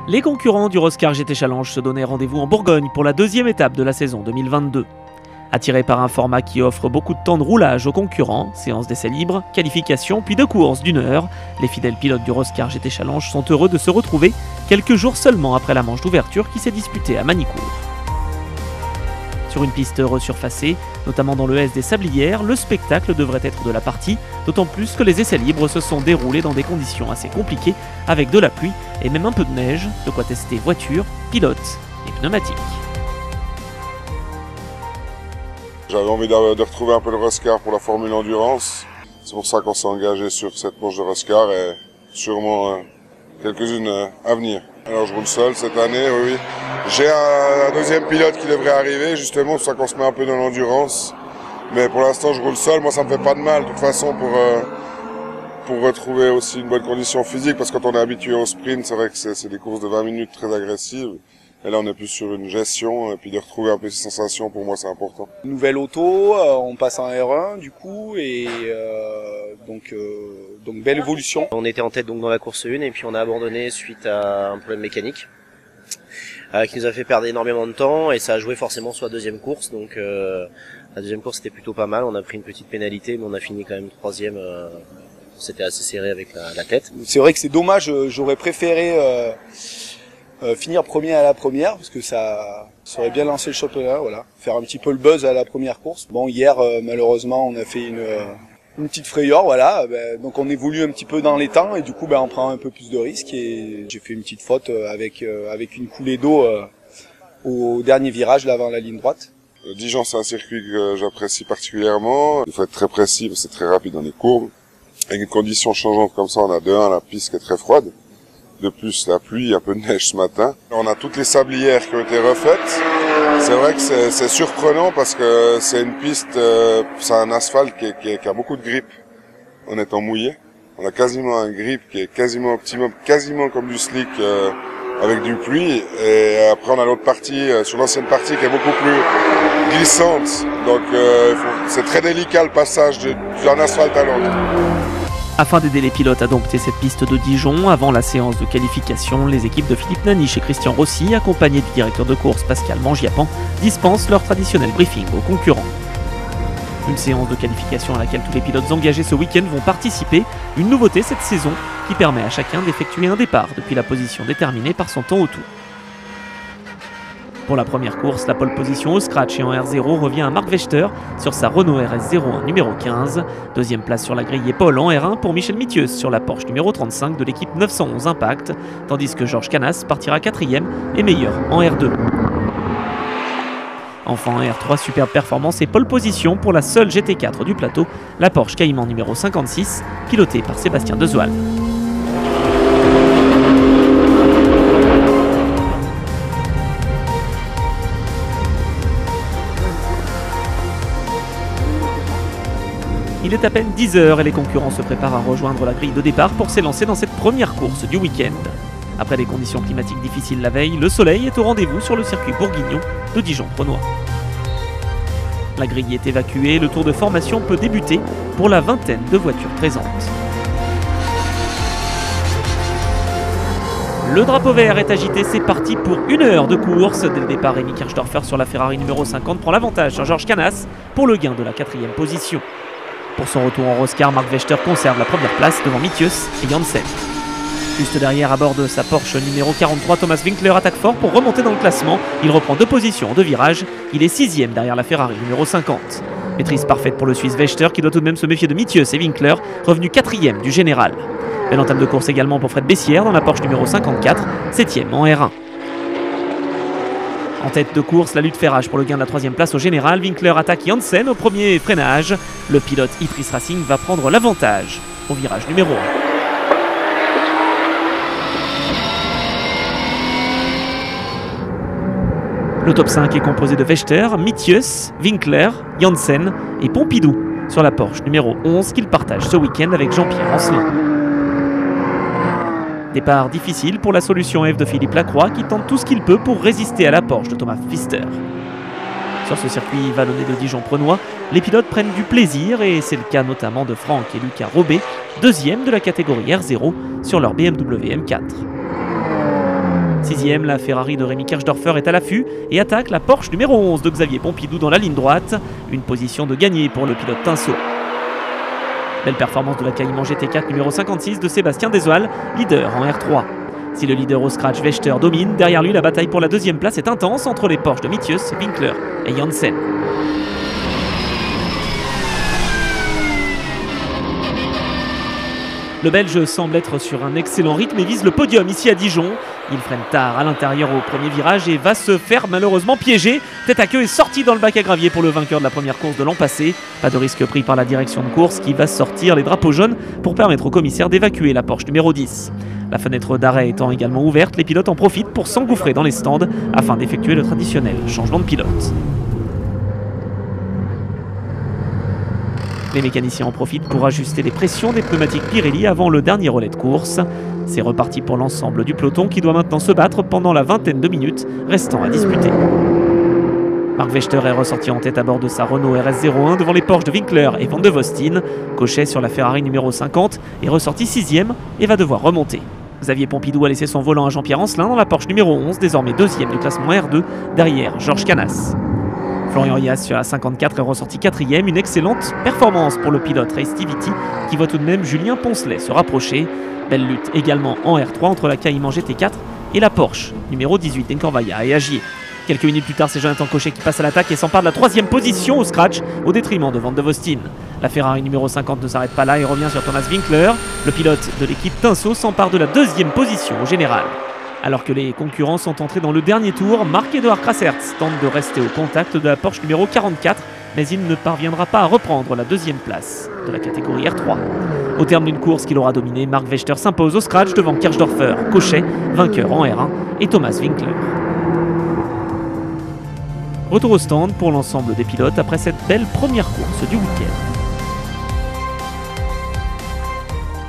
Les concurrents du Roscar GT Challenge se donnaient rendez-vous en Bourgogne pour la deuxième étape de la saison 2022. Attirés par un format qui offre beaucoup de temps de roulage aux concurrents, séance d'essais libres, qualification puis de courses d'une heure, les fidèles pilotes du Roscar GT Challenge sont heureux de se retrouver quelques jours seulement après la manche d'ouverture qui s'est disputée à Manicourt. Sur une piste resurfacée, notamment dans le S des Sablières, le spectacle devrait être de la partie, d'autant plus que les essais libres se sont déroulés dans des conditions assez compliquées, avec de la pluie et même un peu de neige, de quoi tester voiture, pilote et pneumatique. J'avais envie de retrouver un peu le Roscar pour la Formule Endurance. C'est pour ça qu'on s'est engagé sur cette manche de Roscar et sûrement quelques-unes à venir. Alors je roule seul cette année, oui. J'ai un deuxième pilote qui devrait arriver, justement, c'est pour ça qu'on se met un peu dans l'endurance. Mais pour l'instant, je roule seul. Moi, ça me fait pas de mal, de toute façon, pour retrouver aussi une bonne condition physique. Parce que quand on est habitué au sprint, c'est vrai que c'est des courses de 20 minutes très agressives. Et là, on est plus sur une gestion. Et puis de retrouver un peu ces sensations, pour moi, c'est important. Nouvelle auto, on passe en R1, du coup, et donc belle évolution. On était en tête donc dans la course 1 et puis on a abandonné suite à un problème mécanique. Qui nous a fait perdre énormément de temps et ça a joué forcément sur la deuxième course. Donc la deuxième course était plutôt pas mal, on a pris une petite pénalité mais on a fini quand même troisième, c'était assez serré avec la tête. C'est vrai que c'est dommage, j'aurais préféré finir premier à la première parce que ça aurait bien lancé le championnat, voilà, faire un petit peu le buzz à la première course. Bon, hier malheureusement on a fait une petite frayeur, voilà, donc on évolue un petit peu dans les temps et du coup on prend un peu plus de risques et j'ai fait une petite faute avec une coulée d'eau au dernier virage là avant la ligne droite. Dijon, c'est un circuit que j'apprécie particulièrement. Il faut être très précis parce que c'est très rapide dans les courbes. Avec une condition changeante comme ça, on a de 1 la piste qui est très froide. De plus, la pluie, un peu de neige ce matin. On a toutes les sablières qui ont été refaites. C'est vrai que c'est surprenant parce que c'est une piste, c'est un asphalte qui a beaucoup de grip en étant mouillé. On a quasiment un grip qui est quasiment optimum, quasiment comme du slick avec du pluie. Et après on a l'autre partie, sur l'ancienne partie qui est beaucoup plus glissante. Donc c'est très délicat le passage d'un asphalte à l'autre. Afin d'aider les pilotes à dompter cette piste de Dijon, avant la séance de qualification, les équipes de Philippe Naniche et Christian Rossi, accompagnés du directeur de course Pascal Mangiapan, dispensent leur traditionnel briefing aux concurrents. Une séance de qualification à laquelle tous les pilotes engagés ce week-end vont participer, une nouveauté cette saison qui permet à chacun d'effectuer un départ depuis la position déterminée par son temps au tour. Pour la première course, la pole position au scratch et en R0 revient à Marc Vechter sur sa Renault RS01 numéro 15. Deuxième place sur la grille et pole en R1 pour Michel Mithieu sur la Porsche numéro 35 de l'équipe 911 Impact, tandis que Georges Canas partira 4e et meilleur en R2. Enfin en R3, superbe performance et pole position pour la seule GT4 du plateau, la Porsche Cayman numéro 56, pilotée par Sébastien Dezoal. Il est à peine 10h et les concurrents se préparent à rejoindre la grille de départ pour s'élancer dans cette première course du week-end. Après des conditions climatiques difficiles la veille, le soleil est au rendez-vous sur le circuit bourguignon de Dijon-Prenois. La grille est évacuée, le tour de formation peut débuter pour la vingtaine de voitures présentes. Le drapeau vert est agité, c'est parti pour 1 heure de course. Dès le départ, Rémi Kirchdorfer sur la Ferrari numéro 50 prend l'avantage sur Georges Canas pour le gain de la 4e position. Pour son retour en Roscar, Marc Vechter conserve la première place devant Mithieu et Janssen. Juste derrière, à bord de sa Porsche numéro 43, Thomas Winkler attaque fort pour remonter dans le classement. Il reprend 2 positions en 2 virages. Il est 6e derrière la Ferrari numéro 50. Maîtrise parfaite pour le Suisse Vechter qui doit tout de même se méfier de Mithieu et Winkler, revenu 4e du général. Belle entame de course également pour Fred Bessières dans la Porsche numéro 54, 7e en R1. En tête de course, la lutte fait rage pour le gain de la 3e place au général. Winkler attaque Janssen au premier freinage. Le pilote Itris Racing va prendre l'avantage au virage numéro 1. Le top 5 est composé de Vechter, Mithieu, Winkler, Janssen et Pompidou sur la Porsche numéro 11 qu'il partage ce week-end avec Jean-Pierre Ancelin. Départ difficile pour la solution F de Philippe Lacroix qui tente tout ce qu'il peut pour résister à la Porsche de Thomas Pfister. Sur ce circuit vallonné de Dijon-Prenois, les pilotes prennent du plaisir et c'est le cas notamment de Franck et Lucas Robet, 2e de la catégorie R0 sur leur BMW M4. 6e, la Ferrari de Rémi Kirchdorfer est à l'affût et attaque la Porsche numéro 11 de Xavier Pompidou dans la ligne droite. Une position de gagné pour le pilote Tinsault. Belle performance de la Cayman GT4 numéro 56 de Sébastien Desoal, leader en R3. Si le leader au scratch Vechter domine, derrière lui la bataille pour la deuxième place est intense entre les Porsche de Mithius, Winkler et Janssen. Le Belge semble être sur un excellent rythme et vise le podium ici à Dijon. Il freine tard à l'intérieur au premier virage et va se faire malheureusement piéger. Tête à queue est sorti dans le bac à gravier pour le vainqueur de la première course de l'an passé. Pas de risque pris par la direction de course qui va sortir les drapeaux jaunes pour permettre au commissaire d'évacuer la Porsche numéro 10. La fenêtre d'arrêt étant également ouverte, les pilotes en profitent pour s'engouffrer dans les stands afin d'effectuer le traditionnel changement de pilote. Les mécaniciens en profitent pour ajuster les pressions des pneumatiques Pirelli avant le dernier relais de course. C'est reparti pour l'ensemble du peloton qui doit maintenant se battre pendant la vingtaine de minutes restant à disputer. Marc Vechter est ressorti en tête à bord de sa Renault RS01 devant les Porsche de Winkler et Van de Vostin. Cochet sur la Ferrari numéro 50 est ressorti 6e et va devoir remonter. Xavier Pompidou a laissé son volant à Jean-Pierre Ancelin dans la Porsche numéro 11, désormais 2e du classement R2, derrière Georges Canas. Florian Rias sur la 54 est ressorti 4e, une excellente performance pour le pilote Ray Stiviti qui voit tout de même Julien Poncelet se rapprocher. Belle lutte également en R3 entre la Cayman GT4 et la Porsche numéro 18 d'Encorvaya et Agier. Quelques minutes plus tard, c'est Jonathan Cochet qui passe à l'attaque et s'empare de la 3e position au scratch au détriment de Van de Vostin. La Ferrari numéro 50 ne s'arrête pas là et revient sur Thomas Winkler. Le pilote de l'équipe Tinsault s'empare de la 2e position au général. Alors que les concurrents sont entrés dans le dernier tour, Marc-Édouard Crassertz tente de rester au contact de la Porsche numéro 44, mais il ne parviendra pas à reprendre la 2e place de la catégorie R3. Au terme d'une course qu'il aura dominée, Marc Vechter s'impose au scratch devant Kirchdorfer, Cochet, vainqueur en R1, et Thomas Winkler. Retour au stand pour l'ensemble des pilotes après cette belle première course du week-end.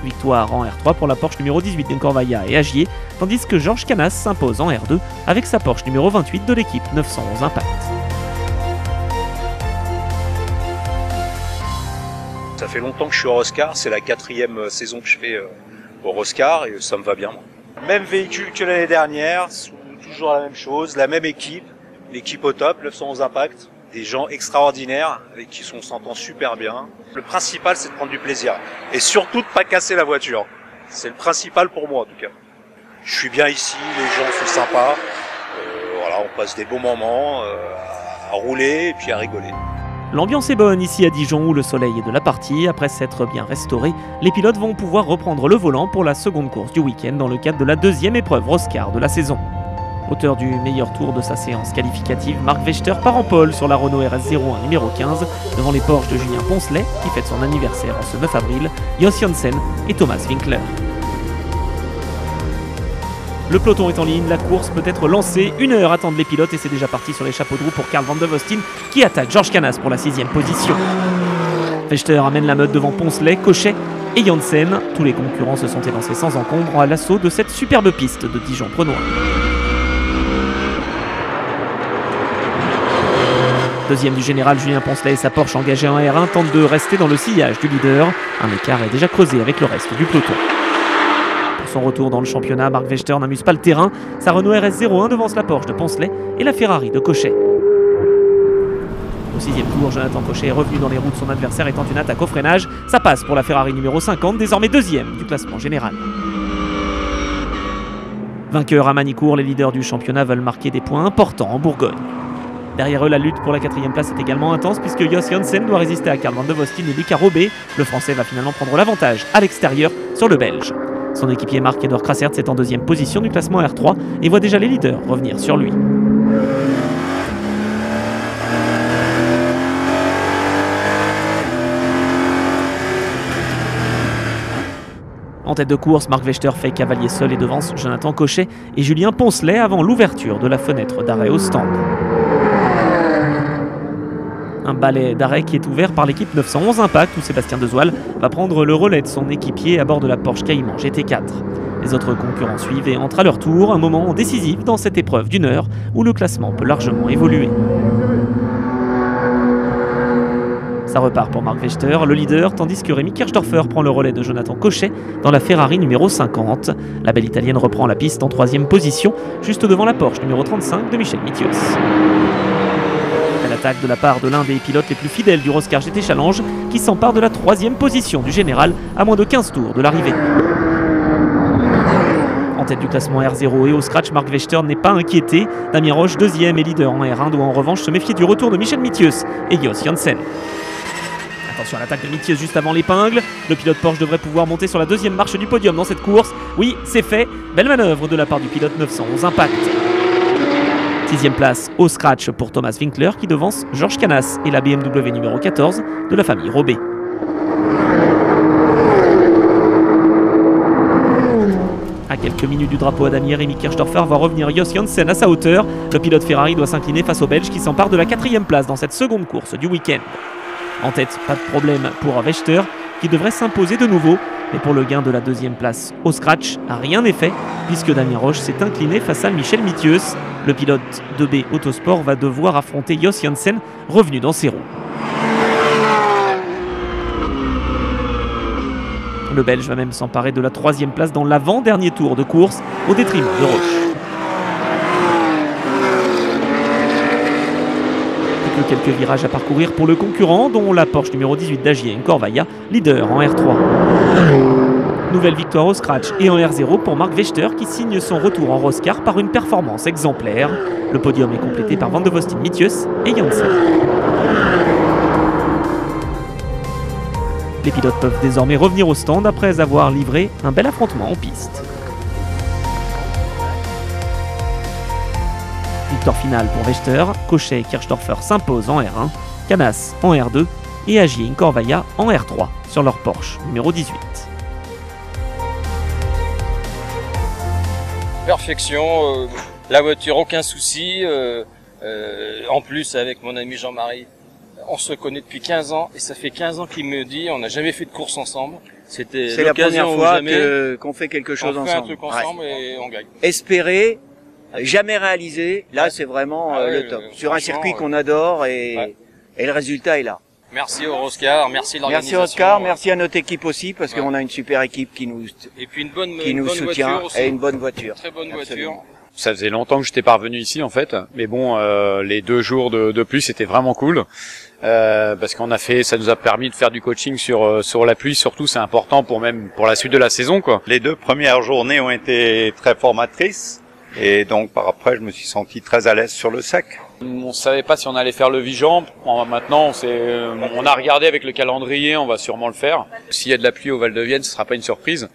Victoire en R3 pour la Porsche numéro 18 d'Encorvaya et Agier, tandis que Georges Canas s'impose en R2 avec sa Porsche numéro 28 de l'équipe 911 Impact. Ça fait longtemps que je suis au Roscar, c'est la 4e saison que je fais au Roscar et ça me va bien. Même véhicule que l'année dernière, toujours la même chose, la même équipe, l'équipe au top, 911 Impact. Des gens extraordinaires avec qui on s'entend super bien. Le principal, c'est de prendre du plaisir. Et surtout de pas casser la voiture. C'est le principal pour moi, en tout cas. Je suis bien ici, les gens sont sympas. Voilà, on passe des bons moments à rouler et puis à rigoler. L'ambiance est bonne ici à Dijon où le soleil est de la partie. Après s'être bien restaurés, les pilotes vont pouvoir reprendre le volant pour la seconde course du week-end dans le cadre de la 2e épreuve Roscar de la saison. Auteur du meilleur tour de sa séance qualificative, Marc Vechter part en pole sur la Renault RS01 numéro 15 devant les Porsche de Julien Poncelet qui fête son anniversaire en ce 9 avril, Jos Janssen et Thomas Winkler. Le peloton est en ligne, la course peut être lancée, 1 heure attendent les pilotes et c'est déjà parti sur les chapeaux de roue pour Karl Van de Vostin qui attaque Georges Canas pour la 6e position. Vechter amène la meute devant Poncelet, Cochet et Janssen. Tous les concurrents se sont élancés sans encombre à l'assaut de cette superbe piste de Dijon-Prenois. Deuxième du général, Julien Poncelet et sa Porsche engagée en R1 tentent de rester dans le sillage du leader. Un écart est déjà creusé avec le reste du peloton. Pour son retour dans le championnat, Marc Vechter n'amuse pas le terrain. Sa Renault RS01 devance la Porsche de Poncelet et la Ferrari de Cochet. Au 6e tour, Jonathan Cochet est revenu dans les roues de son adversaire et tente une attaque au freinage. Ça passe pour la Ferrari numéro 50, désormais 2e du classement général. Vainqueurs à Manicourt, les leaders du championnat veulent marquer des points importants en Bourgogne. Derrière eux, la lutte pour la 4e place est également intense puisque Jos Janssen doit résister à Karl Van de Vostin et Lucas Robé. Le Français va finalement prendre l'avantage à l'extérieur sur le Belge. Son équipier Marc-Édouard Crassertz est en 2e position du classement R3 et voit déjà les leaders revenir sur lui. En tête de course, Marc Vechter fait cavalier seul et devance Jonathan Cochet et Julien Poncelet avant l'ouverture de la fenêtre d'arrêt au stand. Un balai d'arrêt qui est ouvert par l'équipe 911 Impact où Sébastien Desoal va prendre le relais de son équipier à bord de la Porsche Cayman GT4. Les autres concurrents suivent et entrent à leur tour, un moment décisif dans cette épreuve d'1 heure où le classement peut largement évoluer. Ça repart pour Marc Vechter, le leader, tandis que Rémi Kirchdorfer prend le relais de Jonathan Cochet dans la Ferrari numéro 50. La belle italienne reprend la piste en 3e position, juste devant la Porsche numéro 35 de Michel Mithius. Belle attaque de la part de l'un des pilotes les plus fidèles du Roscar GT Challenge, qui s'empare de la 3e position du général à moins de 15 tours de l'arrivée. En tête du classement R0 et au scratch, Marc Vechter n'est pas inquiété. Damien Roche, 2e et leader en R1, doit en revanche se méfier du retour de Michel Mithius et Jos Janssen. Attention à l'attaque de Mithius juste avant l'épingle. Le pilote Porsche devrait pouvoir monter sur la 2e marche du podium dans cette course. Oui, c'est fait. Belle manœuvre de la part du pilote 911 Impact. 6e place au scratch pour Thomas Winkler qui devance Georges Canas et la BMW numéro 14 de la famille Robé. À quelques minutes du drapeau à damier, Rémi Kirchdorfer va revenir Jos Janssen à sa hauteur. Le pilote Ferrari doit s'incliner face au Belge qui s'empare de la 4e place dans cette seconde course du week-end. En tête, pas de problème pour Vechter qui devrait s'imposer de nouveau. Mais pour le gain de la 2e place au scratch, rien n'est fait puisque Damien Roche s'est incliné face à Michel Mithius. Le pilote de B Autosport va devoir affronter Jos Janssen revenu dans ses roues. Le Belge va même s'emparer de la 3e place dans l'avant-dernier tour de course au détriment de Roche. Plus que quelques virages à parcourir pour le concurrent, dont la Porsche numéro 18 d'Agien Corvaia, leader en R3. Nouvelle victoire au scratch et en R0 pour Marc Vechter qui signe son retour en Roscar par une performance exemplaire. Le podium est complété par Van de Vosten, Mithius et Janssen. Les pilotes peuvent désormais revenir au stand après avoir livré un bel affrontement en piste. Victoire finale pour Vechter, Cochet et Kirchdorfer s'imposent en R1, Canas en R2 et Agien Corvaia en R3 sur leur Porsche numéro 18. Perfection, la voiture aucun souci, en plus avec mon ami Jean-Marie. On se connaît depuis 15 ans et ça fait 15 ans qu'il me dit on n'a jamais fait de course ensemble. C'est la première fois qu'on fait quelque chose ensemble. On fait un truc ensemble et on gagne. Espérer, jamais réalisé, là c'est vraiment le top. Sur un circuit qu'on adore et le résultat est là. Merci au Roscar, merci l'organisation. Merci Oscar, merci à notre équipe aussi parce qu'on a une super équipe qui nous soutient et une bonne voiture. Très bonne voiture. Ça faisait longtemps que j'étais pas revenu ici en fait, mais bon, les 2 jours de pluie c'était vraiment cool parce ça nous a permis de faire du coaching sur la pluie. Surtout, c'est important pour la suite de la saison quoi. Les 2 premières journées ont été très formatrices et donc par après je me suis senti très à l'aise sur le sec. On savait pas si on allait faire le Vigan. Maintenant, on a regardé avec le calendrier, on va sûrement le faire. S'il y a de la pluie au Val de Vienne, ce sera pas une surprise.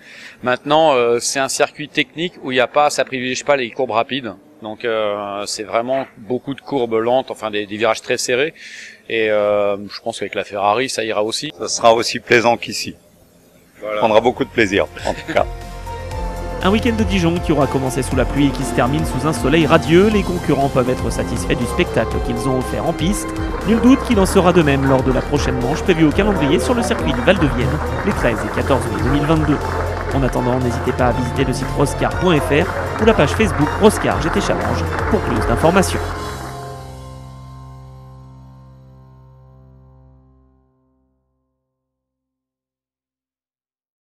Maintenant, c'est un circuit technique où ça privilégie pas les courbes rapides. Donc, c'est vraiment beaucoup de courbes lentes, enfin des virages très serrés. Et je pense qu'avec la Ferrari, ça ira aussi. Ça sera aussi plaisant qu'ici. Voilà. On prendra beaucoup de plaisir, en tout cas. Un week-end de Dijon qui aura commencé sous la pluie et qui se termine sous un soleil radieux. Les concurrents peuvent être satisfaits du spectacle qu'ils ont offert en piste. Nul doute qu'il en sera de même lors de la prochaine manche prévue au calendrier sur le circuit du Val de Vienne les 13 et 14 mai 2022. En attendant, n'hésitez pas à visiter le site roscar.fr ou la page Facebook Roscar GT Challenge pour plus d'informations.